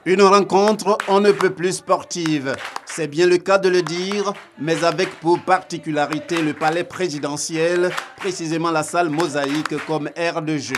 Une rencontre on ne peut plus sportive. C'est bien le cas de le dire, mais avec pour particularité le palais présidentiel, précisément la salle Mosaïque comme aire de jeu.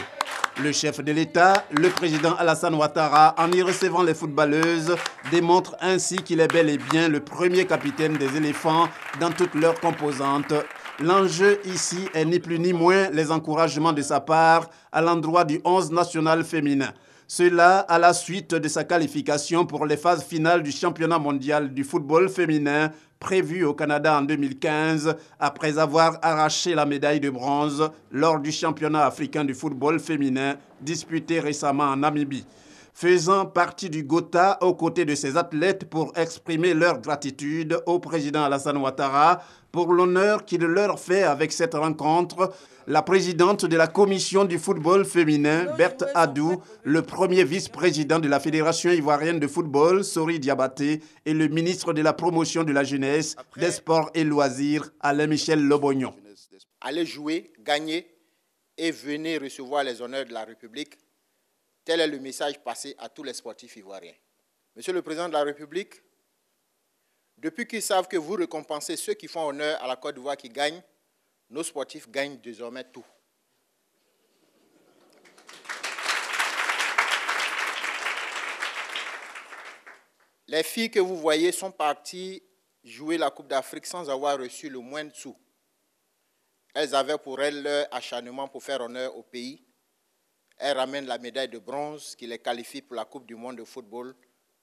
Le chef de l'État, le président Alassane Ouattara, en y recevant les footballeuses, démontre ainsi qu'il est bel et bien le premier capitaine des éléphants dans toutes leurs composantes. L'enjeu ici est ni plus ni moins les encouragements de sa part à l'endroit du 11 national féminin. Cela à la suite de sa qualification pour les phases finales du championnat mondial du football féminin prévu au Canada en 2015 après avoir arraché la médaille de bronze lors du championnat africain du football féminin disputé récemment en Namibie. Faisant partie du Gotha aux côtés de ses athlètes pour exprimer leur gratitude au président Alassane Ouattara pour l'honneur qu'il leur fait avec cette rencontre, la présidente de la commission du football féminin, Berthe Adou, le premier vice-président de la Fédération ivoirienne de football, Sori Diabaté, et le ministre de la promotion de la jeunesse, des sports et loisirs, Alain-Michel Lobognon. Allez jouer, gagner et venez recevoir les honneurs de la République. Tel est le message passé à tous les sportifs ivoiriens. Monsieur le Président de la République, depuis qu'ils savent que vous récompensez ceux qui font honneur à la Côte d'Ivoire qui gagnent, nos sportifs gagnent désormais tout. Les filles que vous voyez sont parties jouer la Coupe d'Afrique sans avoir reçu le moindre sou. Elles avaient pour elles leur acharnement pour faire honneur au pays. Elles ramènent la médaille de bronze qui les qualifie pour la Coupe du monde de football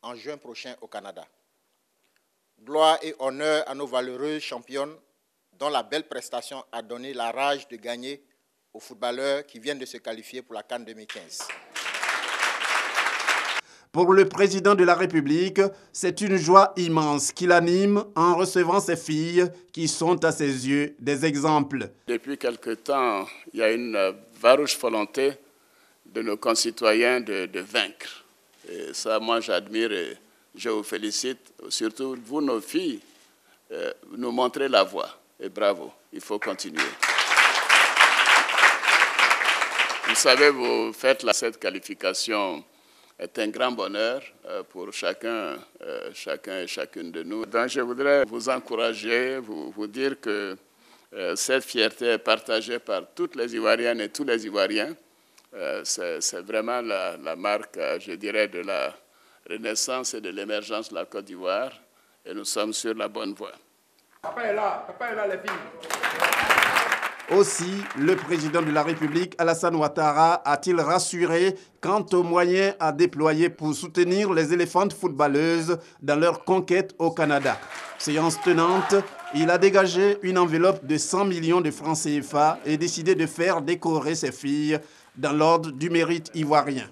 en juin prochain au Canada. Gloire et honneur à nos valeureuses championnes dont la belle prestation a donné la rage de gagner aux footballeurs qui viennent de se qualifier pour la CAN 2015. Pour le président de la République, c'est une joie immense qui l'anime en recevant ces filles qui sont à ses yeux des exemples. Depuis quelque temps, il y a une farouche volonté de nos concitoyens de vaincre. Et ça, moi, j'admire et je vous félicite. Surtout, vous, nos filles, nous montrez la voie. Et bravo, il faut continuer. Vous savez, vous faites cette qualification est un grand bonheur pour chacun et chacune de nous. Donc, je voudrais vous encourager, vous dire que cette fierté est partagée par toutes les Ivoiriennes et tous les Ivoiriens. C'est vraiment la marque, je dirais, de la renaissance et de l'émergence de la Côte d'Ivoire. Et nous sommes sur la bonne voie. Papa est là, les filles. Aussi, le président de la République, Alassane Ouattara, a-t-il rassuré quant aux moyens à déployer pour soutenir les éléphantes footballeuses dans leur conquête au Canada. Séance tenante, il a dégagé une enveloppe de 100 millions de francs CFA et décidé de faire décorer ses filles dans l'ordre du mérite ivoirien.